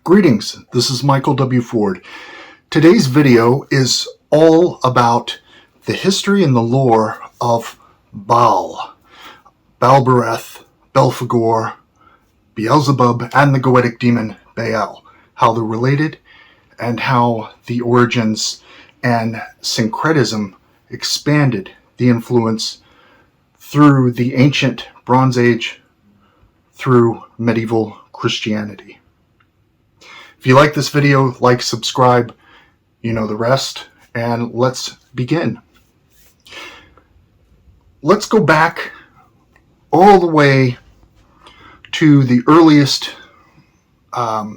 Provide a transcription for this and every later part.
Greetings, this is Michael W. Ford. Today's video is all about the history and the lore of Baal, Balbereth, Belphegor, Beelzebub, and the Goetic demon Bael, how they're related, and how the origins and syncretism expanded the influence through the ancient Bronze Age, through medieval Christianity. If you like this video, like, subscribe, you know the rest, and let's begin. Let's go back all the way to the earliest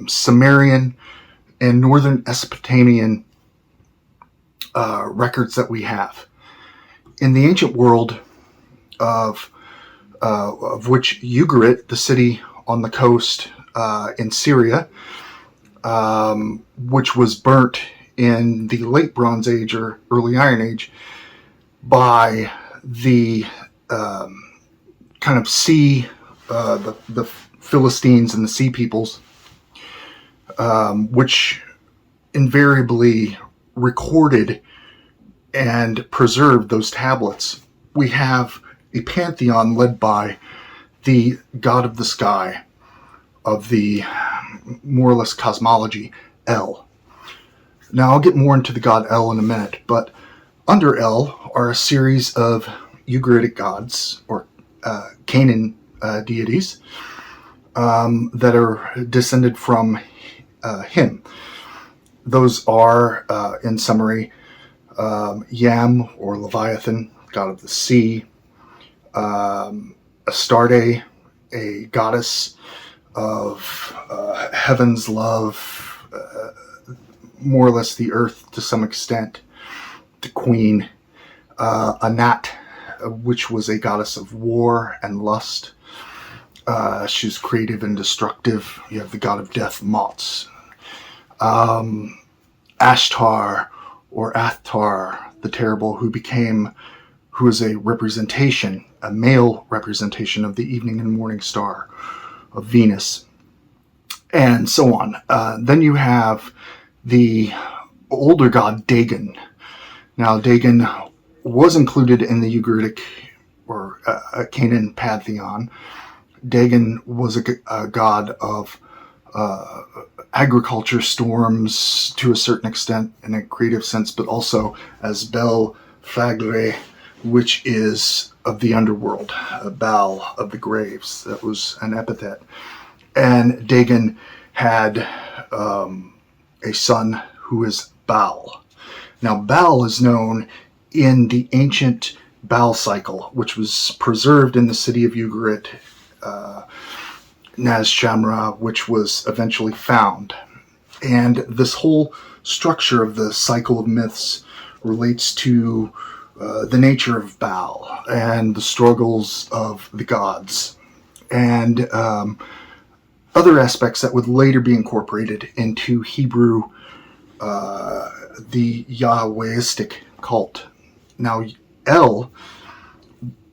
Sumerian and northern Mesopotamian records that we have. In the ancient world of which Ugarit, the city on the coast in Syria, which was burnt in the late Bronze Age or early Iron Age by the kind of sea, the Philistines and the sea peoples, which invariably recorded and preserved those tablets. We have a pantheon led by the god of the sky, of the more or less cosmology, El. Now I'll get more into the god El in a minute, but under El are a series of Ugaritic gods, or Canaan deities, that are descended from him. Those are, in summary, Yam, or Leviathan, god of the sea, Astarte, a goddess of heaven's love, more or less the earth to some extent, the queen, Anat, which was a goddess of war and lust. She's creative and destructive. You have the god of death, Mots. Ashtar, or Athtar, the terrible, who is a representation, a male representation of the evening and morning star of Venus, and so on. Then you have the older god Dagan. Now, Dagan was included in the Ugaritic or Canaanite Pantheon. Dagan was a god of agriculture, storms to a certain extent in a creative sense, but also as Bel Fagre, which is of the underworld, Baal of the graves. That was an epithet. And Dagan had a son who is Baal. Now, Baal is known in the ancient Baal cycle, which was preserved in the city of Ugarit, Naz Shamra, which was eventually found. And this whole structure of the cycle of myths relates to the nature of Baal and the struggles of the gods, and other aspects that would later be incorporated into Hebrew, the Yahwehistic cult. Now, El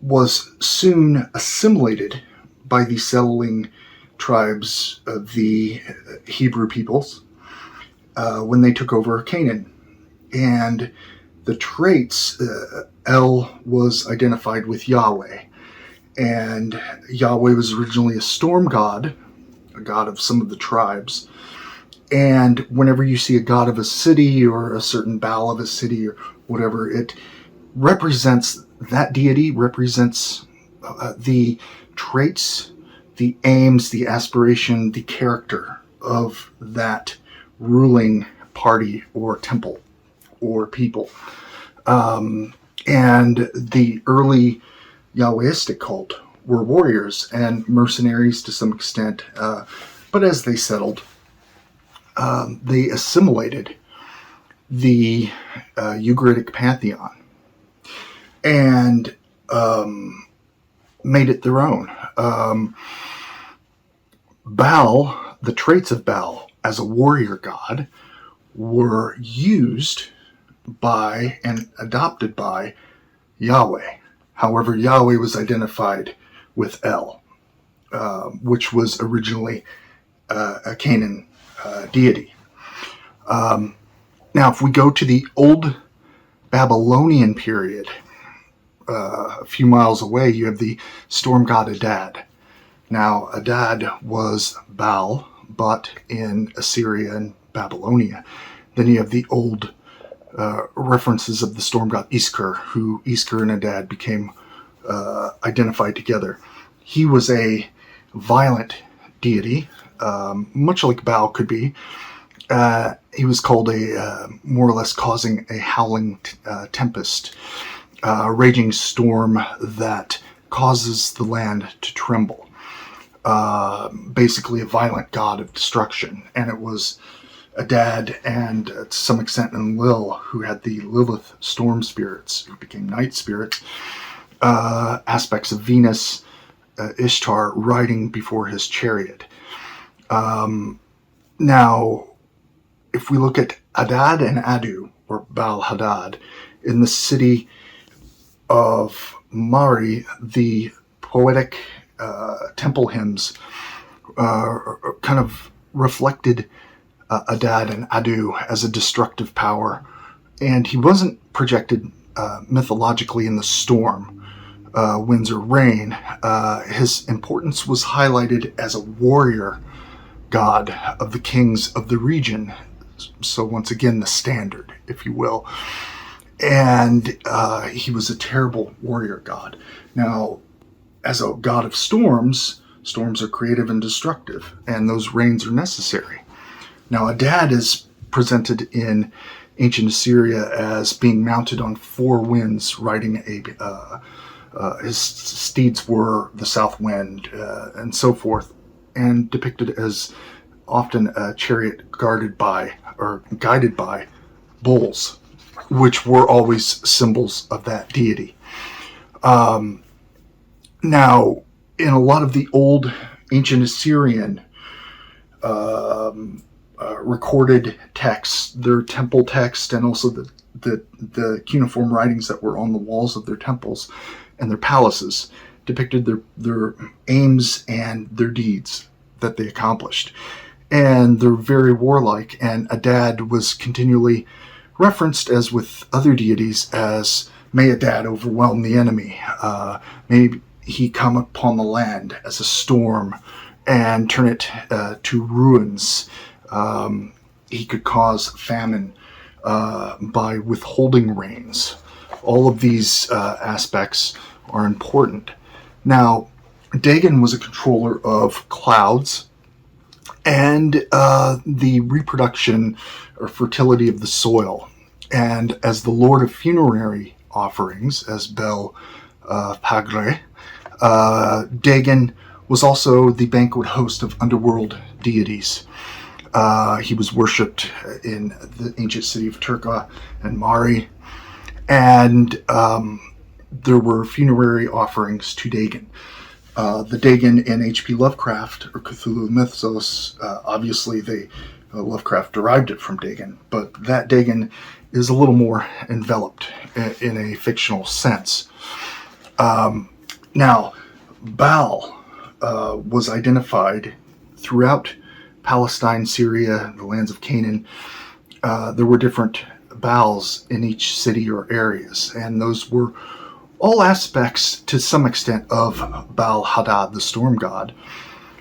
was soon assimilated by the settling tribes of the Hebrew peoples when they took over Canaan. And the traits, El was identified with Yahweh, and Yahweh was originally a storm god, a god of some of the tribes. And whenever you see a god of a city or a certain Baal of a city or whatever, it represents, that deity represents the traits, the aims, the aspiration, the character of that ruling party or temple or people. And the early Yahwehistic cult were warriors and mercenaries to some extent, but as they settled, they assimilated the Ugaritic Pantheon and made it their own. Baal, the traits of Baal as a warrior god, were used by and adopted by Yahweh. However, Yahweh was identified with El, which was originally a Canaan deity. Now, if we go to the old Babylonian period, a few miles away, you have the storm god Adad. Now, Adad was Baal, but in Assyria and Babylonia. Then you have the old references of the storm god Iskar, who Iskar and Adad became identified together. He was a violent deity, much like Baal could be. He was called more or less causing a howling tempest, a raging storm that causes the land to tremble. Basically a violent god of destruction. And it was Adad and to some extent Enlil who had the Lilith storm spirits, who became night spirits, aspects of Venus, Ishtar riding before his chariot. Now, if we look at Adad and Adu, or Baal Hadad, in the city of Mari, the poetic temple hymns kind of reflected Adad and Adu as a destructive power, and he wasn't projected mythologically in the storm, winds or rain. His importance was highlighted as a warrior god of the kings of the region. So once again, the standard, if you will. And he was a terrible warrior god. Now, as a god of storms, storms are creative and destructive, and those rains are necessary. Now, Adad is presented in ancient Assyria as being mounted on four winds, riding his steeds were the south wind, and so forth, and depicted as often a chariot guided by bulls, which were always symbols of that deity. Now, in a lot of the old ancient Assyrian recorded texts, their temple text, and also the cuneiform writings that were on the walls of their temples and their palaces, depicted their aims and their deeds that they accomplished. And they're very warlike, and Adad was continually referenced, as with other deities, as may Adad overwhelm the enemy. May he come upon the land as a storm and turn it to ruins. He could cause famine by withholding rains. All of these aspects are important. Now, Dagan was a controller of clouds and the reproduction or fertility of the soil. And as the lord of funerary offerings, as Bel Pagre, Dagan was also the banquet host of underworld deities. He was worshipped in the ancient city of Turka and Mari, and there were funerary offerings to Dagan. The Dagan in H.P. Lovecraft, or Cthulhu Mythos, obviously Lovecraft derived it from Dagan, but that Dagan is a little more enveloped in a fictional sense. Now, Baal was identified throughout Palestine, Syria, the lands of Canaan. There were different Baals in each city or areas, and those were all aspects, to some extent, of Baal Hadad, the storm god,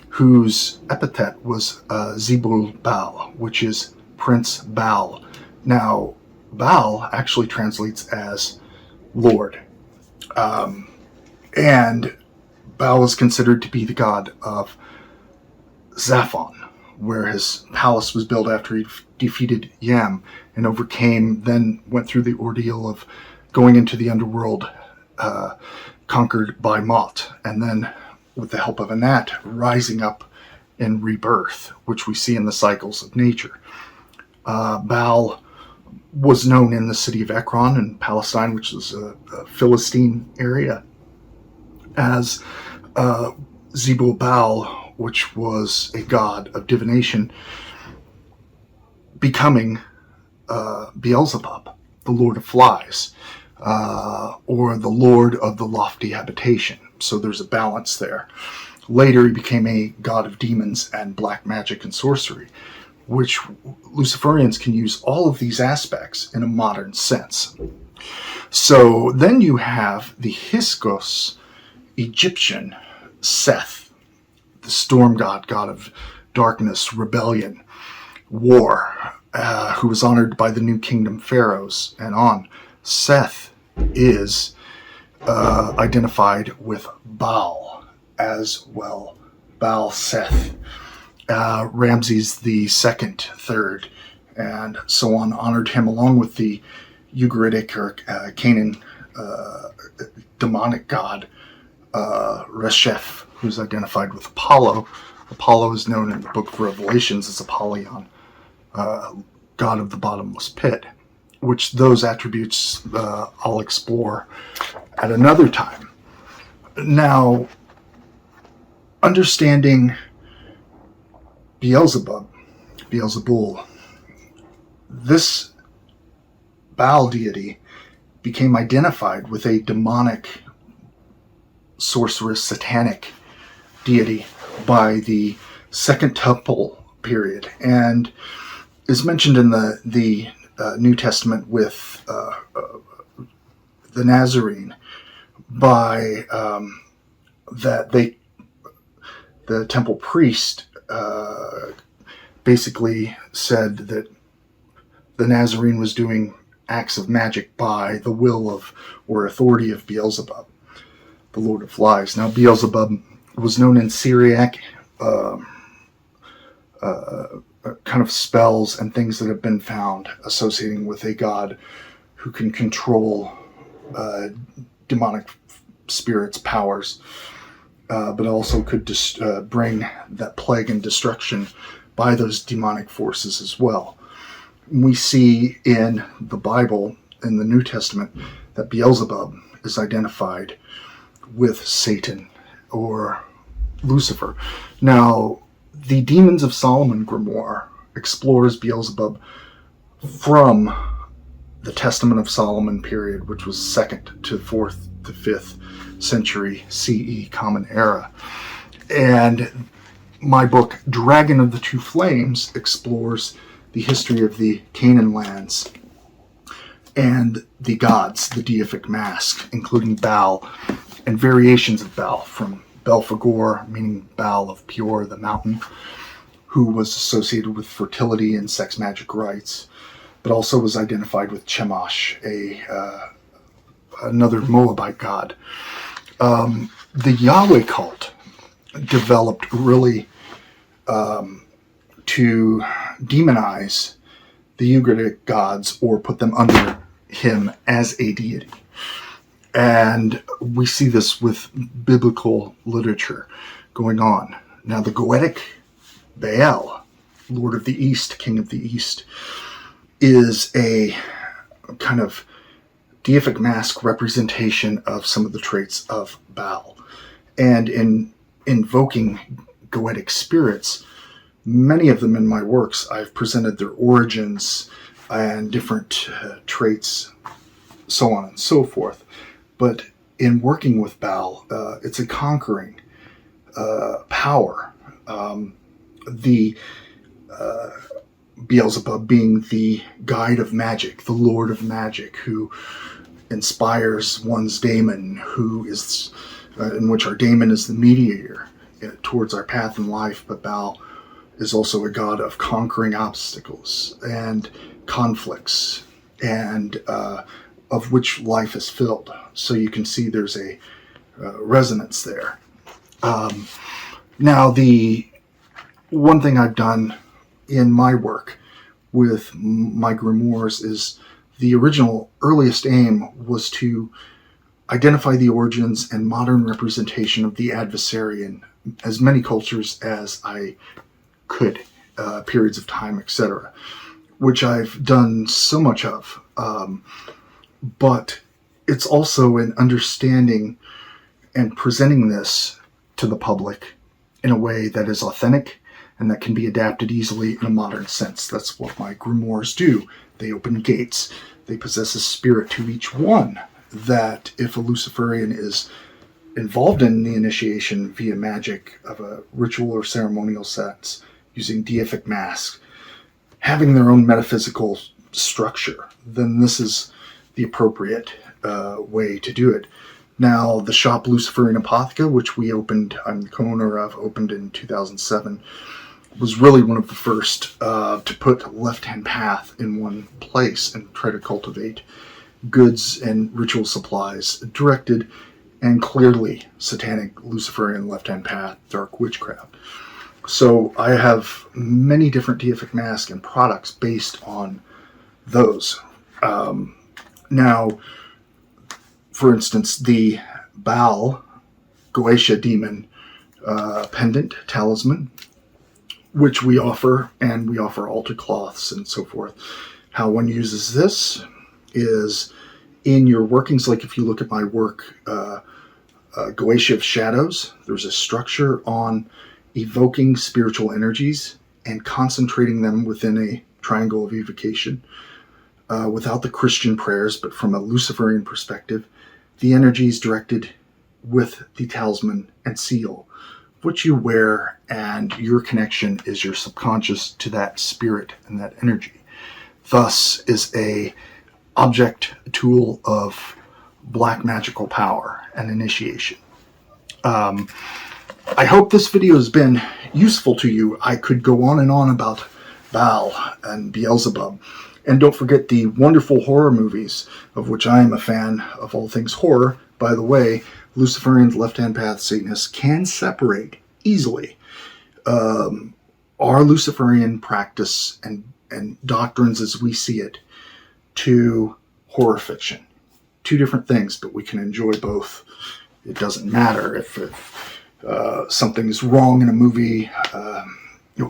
whose epithet was Zebul Baal, which is Prince Baal. Now, Baal actually translates as Lord. And Baal is considered to be the god of Zaphon, where his palace was built after he defeated Yam and then went through the ordeal of going into the underworld, conquered by Mot, and then, with the help of Anat, rising up in rebirth, which we see in the cycles of nature. Baal was known in the city of Ekron in Palestine, which is a Philistine area, as Zebul Baal, which was a god of divination, becoming Beelzebub, the lord of flies, or the lord of the lofty habitation. So there's a balance there. Later he became a god of demons and black magic and sorcery, which Luciferians can use all of these aspects in a modern sense. So then you have the Hyksos Egyptian Seth, the storm god, god of darkness, rebellion, war, who was honored by the New Kingdom pharaohs and on. Seth is identified with Baal as well. Baal Seth. Ramses the second, third, and so on, honored him along with the Ugaritic or Canaan demonic god Resheph, who's identified with Apollo. Apollo is known in the Book of Revelations as Apollyon, god of the bottomless pit, which those attributes I'll explore at another time. Now, understanding Beelzebub, Beelzebul, this Baal deity became identified with a demonic, sorceress, satanic deity by the Second Temple period, and is mentioned in the New Testament with the Nazarene by the temple priest basically said that the Nazarene was doing acts of magic by the will of or authority of Beelzebub, the Lord of Lies. Now, Beelzebub was known in Syriac kind of spells and things that have been found associating with a god who can control demonic spirits' powers, but also could bring that plague and destruction by those demonic forces as well. We see in the Bible, in the New Testament, that Beelzebub is identified with Satan or Lucifer. Now, the Demons of Solomon grimoire explores Beelzebub from the Testament of Solomon period, which was 2nd to 4th to 5th century CE Common Era. And my book, Dragon of the Two Flames, explores the history of the Canaan lands and the gods, the deific mask, including Baal and variations of Baal, from Belphegor, meaning Baal of Peor, the mountain, who was associated with fertility and sex magic rites, but also was identified with Chemosh, another Moabite god. The Yahweh cult developed really to demonize the Ugaritic gods or put them under him as a deity. And we see this with biblical literature going on. Now, the Goetic Bael, Lord of the East, King of the East, is a kind of deific mask representation of some of the traits of Baal. And in invoking Goetic spirits, many of them in my works, I've presented their origins and different traits, so on and so forth. But in working with Baal, it's a conquering power. The Beelzebub being the guide of magic, the Lord of magic, who inspires one's daemon, who is in which our daemon is the mediator towards our path in life, but Baal is also a god of conquering obstacles and conflicts, and of which life is filled. So you can see there's a resonance there. Now, the one thing I've done in my work with my grimoires is the original earliest aim was to identify the origins and modern representation of the adversary in as many cultures as I could, periods of time, etc., which I've done so much of. But it's also in understanding and presenting this to the public in a way that is authentic and that can be adapted easily in a modern sense. That's what my grimoires do. They open gates. They possess a spirit to each one that if a Luciferian is involved in the initiation via magic of a ritual or ceremonial sense, using deific masks, having their own metaphysical structure, then this is the appropriate way to do it. Now, the shop Luciferian Apotheca, which I'm the co-owner of, opened in 2007, was really one of the first to put Left-Hand Path in one place and try to cultivate goods and ritual supplies directed and clearly satanic, Luciferian, Left-Hand Path, dark witchcraft. So I have many different deific masks and products based on those. Now, for instance, the Baal Goetia demon pendant talisman, which we offer, and we offer altar cloths and so forth. How one uses this is in your workings. Like if you look at my work, Goetia of Shadows, there's a structure on evoking spiritual energies and concentrating them within a triangle of evocation, without the Christian prayers, but from a Luciferian perspective. The energy is directed with the talisman and seal, which you wear, and your connection is your subconscious to that spirit and that energy. Thus is a tool of black magical power and initiation. I hope this video has been useful to you. I could go on and on about Baal and Beelzebub. And don't forget the wonderful horror movies, of which I am a fan of all things horror. By the way, Luciferians, Left-Hand Path, Satanists can separate easily our Luciferian practice and doctrines as we see it to horror fiction. Two different things, but we can enjoy both. It doesn't matter if something is wrong in a movie.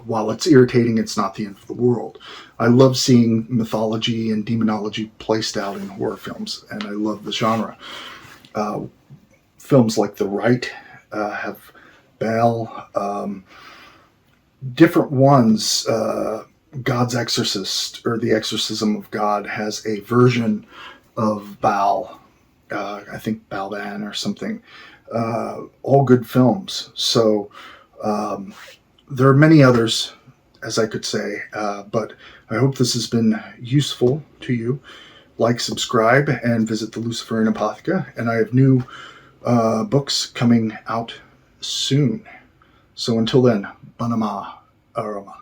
While it's irritating, it's not the end of the world. I love seeing mythology and demonology placed out in horror films, and I love the genre. Films like The Rite have Baal. Different ones, God's Exorcist, or The Exorcism of God, has a version of Baal. I think Balban or something. All good films. So there are many others, as I could say, but I hope this has been useful to you. Like, subscribe, and visit the Luciferian Apotheca. And I have new books coming out soon. So until then, Banama Araman.